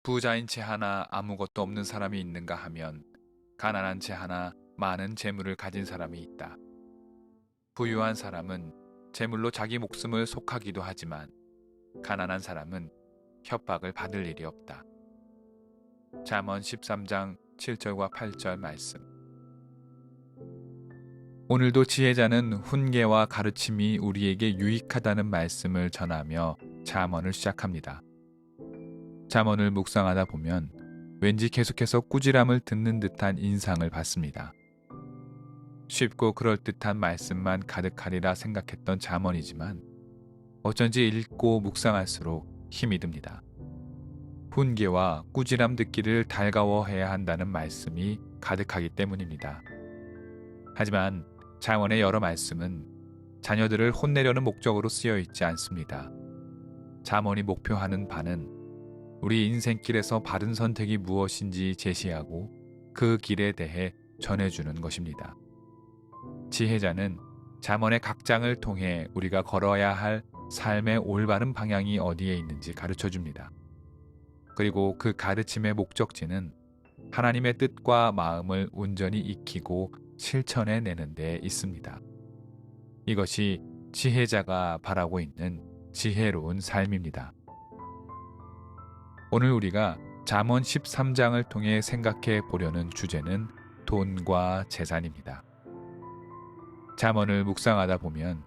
부자인 채 하나 아무것도 없는 사람이 있는가 하면 가난한 채 하나 많은 재물을 가진 사람이 있다. 부유한 사람은 재물로 자기 목숨을 속하기도 하지만 가난한 사람은 협박을 받을 일이 없다. 잠언 13장 7절과 8절 말씀. 오늘도 지혜자는 훈계와 가르침이 우리에게 유익하다는 말씀을 전하며 잠언을 시작합니다. 잠언을 묵상하다 보면 왠지 계속해서 꾸지람을 듣는 듯한 인상을 받습니다. 쉽고 그럴듯한 말씀만 가득하리라 생각했던 잠언이지만 어쩐지 읽고 묵상할수록 힘이 듭니다. 훈계와 꾸지람 듣기를 달가워해야 한다는 말씀이 가득하기 때문입니다. 하지만 잠언의 여러 말씀은 자녀들을 혼내려는 목적으로 쓰여 있지 않습니다. 잠언이 목표하는 바는 우리 인생길에서 바른 선택이 무엇인지 제시하고 그 길에 대해 전해주는 것입니다. 지혜자는 잠언의 각 장을 통해 우리가 걸어야 할 삶의 올바른 방향이 어디에 있는지 가르쳐 줍니다. 그리고 그 가르침의 목적지는 하나님의 뜻과 마음을 온전히 익히고 실천해 내는 데 있습니다. 이것이 지혜자가 바라고 있는 지혜로운 삶입니다. 오늘 우리가 잠언 13장을 통해 생각해 보려는 주제는 돈과 재산입니다. 잠언을 묵상하다 보면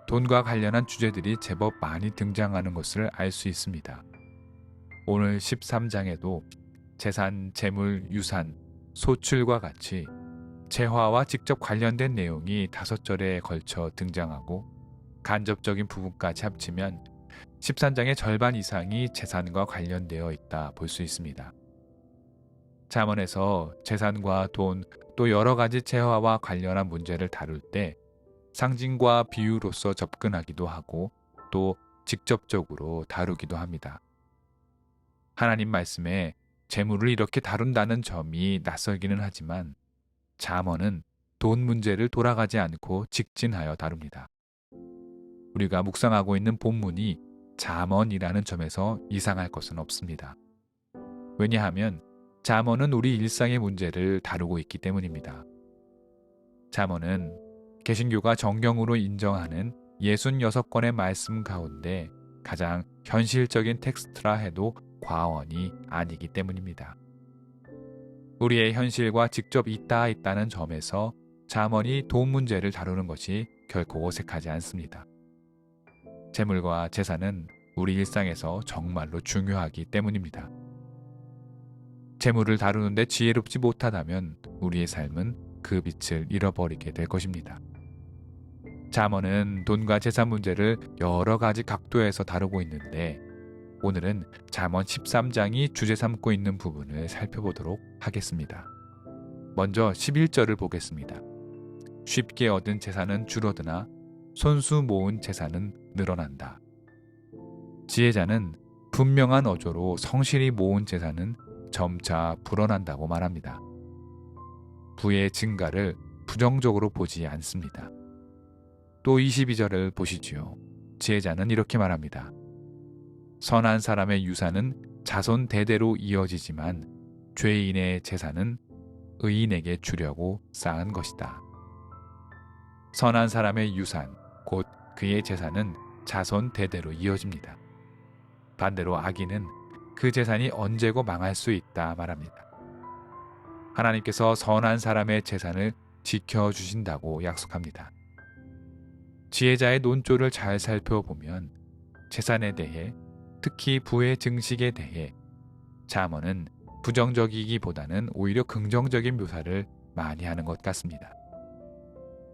돈과 관련한 주제들이 제법 많이 등장하는 것을 알 수 있습니다. 오늘 13장에도 재산, 재물, 유산, 소출과 같이 재화와 직접 관련된 내용이 5절에 걸쳐 등장하고 간접적인 부분까지 합치면 13장의 절반 이상이 재산과 관련되어 있다 볼 수 있습니다. 잠언에서 재산과 돈, 또 여러 가지 재화와 관련한 문제를 다룰 때 상징과 비유로서 접근하기도 하고 또 직접적으로 다루기도 합니다. 하나님 말씀에 재물을 이렇게 다룬다는 점이 낯설기는 하지만 잠언은 돈 문제를 돌아가지 않고 직진하여 다룹니다. 우리가 묵상하고 있는 본문이 잠언이라는 점에서 이상할 것은 없습니다. 왜냐하면 잠언은 우리 일상의 문제를 다루고 있기 때문입니다. 잠언은 개신교가 정경으로 인정하는 66권의 말씀 가운데 가장 현실적인 텍스트라 해도 과언이 아니기 때문입니다. 우리의 현실과 직접 있다는 점에서 잠언이 돈 문제를 다루는 것이 결코 어색하지 않습니다. 재물과 재산은 우리 일상에서 정말로 중요하기 때문입니다. 재물을 다루는데 지혜롭지 못하다면 우리의 삶은 그 빛을 잃어버리게 될 것입니다. 잠언은 돈과 재산 문제를 여러 가지 각도에서 다루고 있는데 오늘은 잠언 13장이 주제 삼고 있는 부분을 살펴보도록 하겠습니다. 먼저 11절을 보겠습니다. 쉽게 얻은 재산은 줄어드나 손수 모은 재산은 늘어난다. 지혜자는 분명한 어조로 성실히 모은 재산은 점차 불어난다고 말합니다. 부의 증가를 부정적으로 보지 않습니다. 또 22절을 보시지요. 지혜자는 이렇게 말합니다. 선한 사람의 유산은 자손 대대로 이어지지만 죄인의 재산은 의인에게 주려고 쌓은 것이다. 선한 사람의 유산, 곧 그의 재산은 자손 대대로 이어집니다. 반대로 악인은 그 재산이 언제고 망할 수 있다 말합니다. 하나님께서 선한 사람의 재산을 지켜주신다고 약속합니다. 지혜자의 논조를 잘 살펴보면 재산에 대해, 특히 부의 증식에 대해 잠언은 부정적이기보다는 오히려 긍정적인 묘사를 많이 하는 것 같습니다.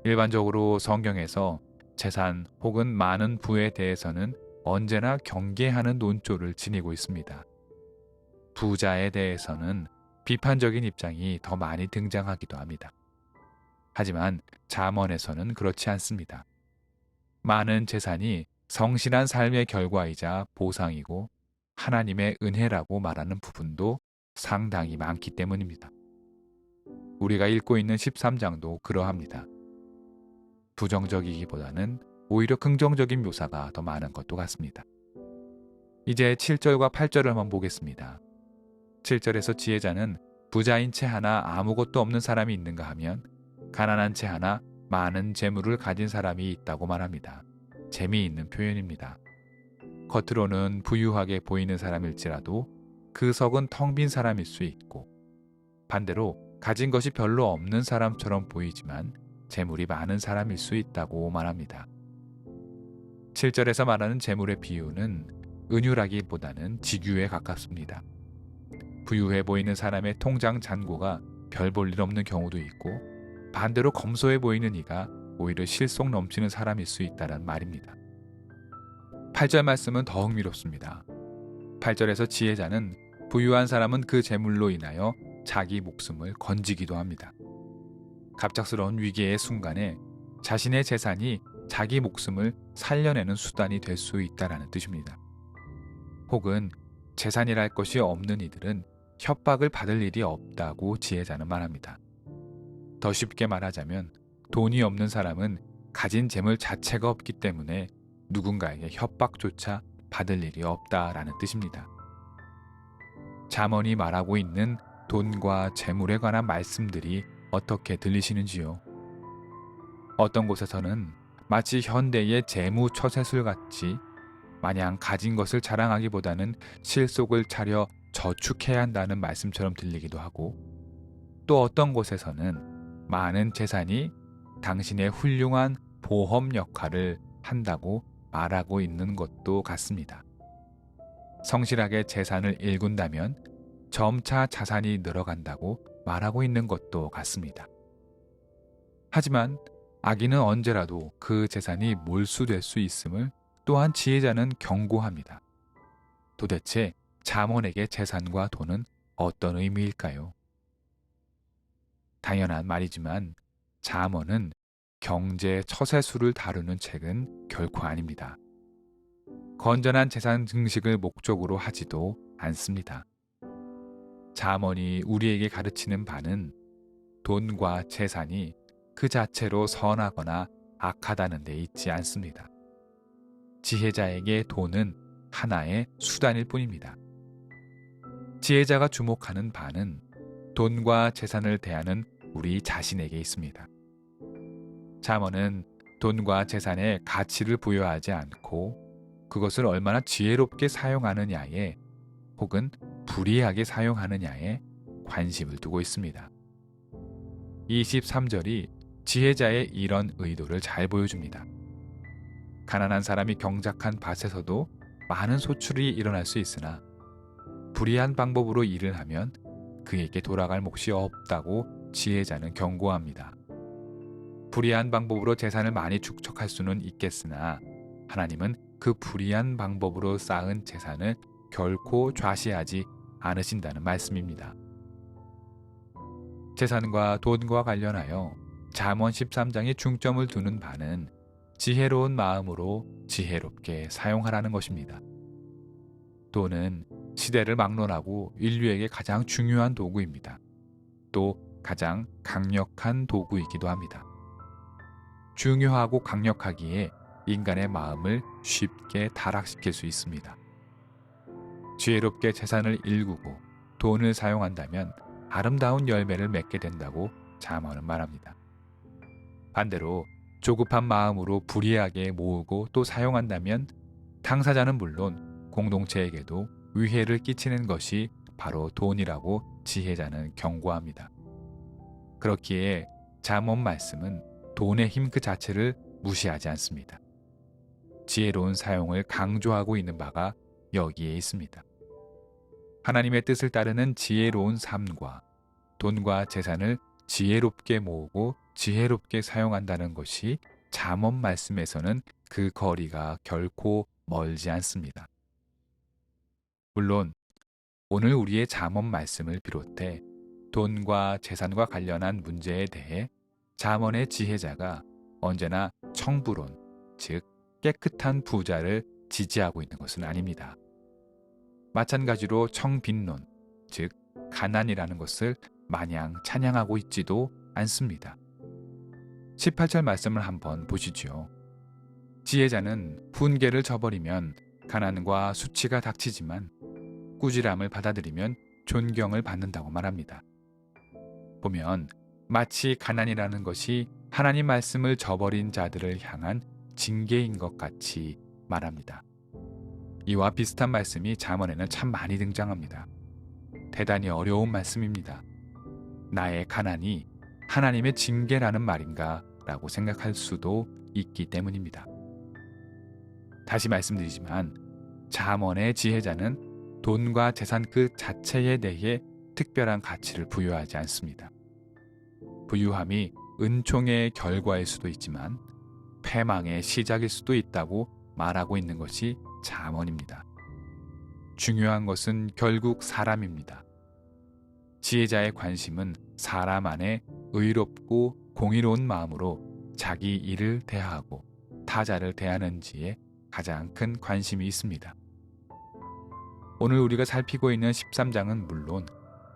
일반적으로 성경에서 재산 혹은 많은 부에 대해서는 언제나 경계하는 논조를 지니고 있습니다. 부자에 대해서는 비판적인 입장이 더 많이 등장하기도 합니다. 하지만 잠언에서는 그렇지 않습니다. 많은 재산이 성실한 삶의 결과이자 보상이고 하나님의 은혜라고 말하는 부분도 상당히 많기 때문입니다. 우리가 읽고 있는 13장도 그러합니다. 부정적이기보다는 오히려 긍정적인 묘사가 더 많은 것도 같습니다. 이제 7절과 8절을 한번 보겠습니다. 7절에서 지혜자는 부자인 채 하나 아무것도 없는 사람이 있는가 하면 가난한 채 하나 많은 재물을 가진 사람이 있다고 말합니다. 재미있는 표현입니다. 겉으로는 부유하게 보이는 사람일지라도 그 속은 텅 빈 사람일 수 있고, 반대로 가진 것이 별로 없는 사람처럼 보이지만 재물이 많은 사람일 수 있다고 말합니다. 7절에서 말하는 재물의 비유는 은유라기보다는 직유에 가깝습니다. 부유해 보이는 사람의 통장 잔고가 별 볼 일 없는 경우도 있고, 반대로 검소해 보이는 이가 오히려 실속 넘치는 사람일 수 있다는 말입니다. 8절 말씀은 더 흥미롭습니다. 8절에서 지혜자는 부유한 사람은 그 재물로 인하여 자기 목숨을 건지기도 합니다. 갑작스러운 위기의 순간에 자신의 재산이 자기 목숨을 살려내는 수단이 될 수 있다는 뜻입니다. 혹은 재산이랄 것이 없는 이들은 협박을 받을 일이 없다고 지혜자는 말합니다. 더 쉽게 말하자면 돈이 없는 사람은 가진 재물 자체가 없기 때문에 누군가에게 협박조차 받을 일이 없다라는 뜻입니다. 잠언이 말하고 있는 돈과 재물에 관한 말씀들이 어떻게 들리시는지요? 어떤 곳에서는 마치 현대의 재무처세술 같이 마냥 가진 것을 자랑하기보다는 실속을 차려 저축해야 한다는 말씀처럼 들리기도 하고, 또 어떤 곳에서는 많은 재산이 당신의 훌륭한 보험 역할을 한다고 말하고 있는 것도 같습니다. 성실하게 재산을 일군다면 점차 자산이 늘어간다고 말하고 있는 것도 같습니다. 하지만 악인은 언제라도 그 재산이 몰수될 수 있음을 또한 지혜자는 경고합니다. 도대체 잠언에게 재산과 돈은 어떤 의미일까요? 당연한 말이지만 잠언은 경제 처세술을 다루는 책은 결코 아닙니다. 건전한 재산 증식을 목적으로 하지도 않습니다. 잠언이 우리에게 가르치는 바는 돈과 재산이 그 자체로 선하거나 악하다는 데 있지 않습니다. 지혜자에게 돈은 하나의 수단일 뿐입니다. 지혜자가 주목하는 바는 돈과 재산을 대하는 우리 자신에게 있습니다. 잠언은 돈과 재산에 가치를 부여하지 않고 그것을 얼마나 지혜롭게 사용하느냐에 혹은 불이하게 사용하느냐에 관심을 두고 있습니다. 23절이 지혜자의 이런 의도를 잘 보여줍니다. 가난한 사람이 경작한 밭에서도 많은 소출이 일어날 수 있으나 불의한 방법으로 일을 하면 그에게 돌아갈 몫이 없다고 지혜자는 경고합니다. 불의한 방법으로 재산을 많이 축적할 수는 있겠으나 하나님은 그 불의한 방법으로 쌓은 재산을 결코 좌시하지 않으신다는 말씀입니다. 재산과 돈과 관련하여 잠언 13장에 중점을 두는 바는 지혜로운 마음으로 지혜롭게 사용하라는 것입니다. 돈은 시대를 막론하고 인류에게 가장 중요한 도구입니다. 또 가장 강력한 도구이기도 합니다. 중요하고 강력하기에 인간의 마음을 쉽게 타락시킬 수 있습니다. 지혜롭게 재산을 일구고 돈을 사용한다면 아름다운 열매를 맺게 된다고 잠언은 말합니다. 반대로 조급한 마음으로 불이하게 모으고 또 사용한다면 당사자는 물론 공동체에게도 위해를 끼치는 것이 바로 돈이라고 지혜자는 경고합니다. 그렇기에 잠언 말씀은 돈의 힘 그 자체를 무시하지 않습니다. 지혜로운 사용을 강조하고 있는 바가 여기에 있습니다. 하나님의 뜻을 따르는 지혜로운 삶과 돈과 재산을 지혜롭게 모으고 지혜롭게 사용한다는 것이 잠언 말씀에서는 그 거리가 결코 멀지 않습니다. 물론 오늘 우리의 잠언 말씀을 비롯해 돈과 재산과 관련한 문제에 대해 잠언의 지혜자가 언제나 청부론, 즉 깨끗한 부자를 지지하고 있는 것은 아닙니다. 마찬가지로 청빈론, 즉 가난이라는 것을 마냥 찬양하고 있지도 않습니다. 18절 말씀을 한번 보시죠. 지혜자는 훈계를 저버리면 가난과 수치가 닥치지만 꾸지람을 받아들이면 존경을 받는다고 말합니다. 보면 마치 가난이라는 것이 하나님 말씀을 저버린 자들을 향한 징계인 것 같이 말합니다. 이와 비슷한 말씀이 잠언에는 참 많이 등장합니다. 대단히 어려운 말씀입니다. 나의 가난이 하나님의 징계라는 말인가 라고 생각할 수도 있기 때문입니다. 다시 말씀드리지만 잠언의 지혜자는 돈과 재산 그 자체에 대해 특별한 가치를 부여하지 않습니다. 부유함이 은총의 결과일 수도 있지만 패망의 시작일 수도 있다고 말하고 있는 것이 잠언입니다. 중요한 것은 결국 사람입니다. 지혜자의 관심은 사람 안에 의롭고 공의로운 마음으로 자기 일을 대하고 타자를 대하는지에 가장 큰 관심이 있습니다. 오늘 우리가 살피고 있는 13장은 물론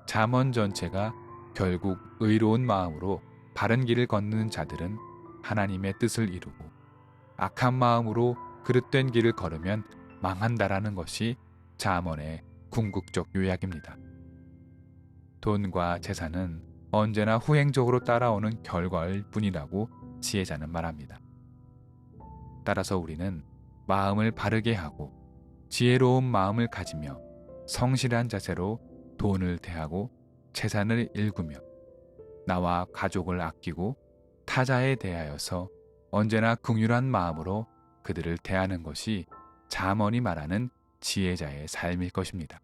잠언 전체가 결국 의로운 마음으로 바른 길을 걷는 자들은 하나님의 뜻을 이루고 악한 마음으로 그릇된 길을 걸으면 망한다라는 것이 잠언의 궁극적 요약입니다. 돈과 재산은 언제나 후행적으로 따라오는 결과일 뿐이라고 지혜자는 말합니다. 따라서 우리는 마음을 바르게 하고 지혜로운 마음을 가지며 성실한 자세로 돈을 대하고 재산을 일구며 나와 가족을 아끼고 타자에 대하여서 언제나 긍휼한 마음으로 그들을 대하는 것이 잠언이 말하는 지혜자의 삶일 것입니다.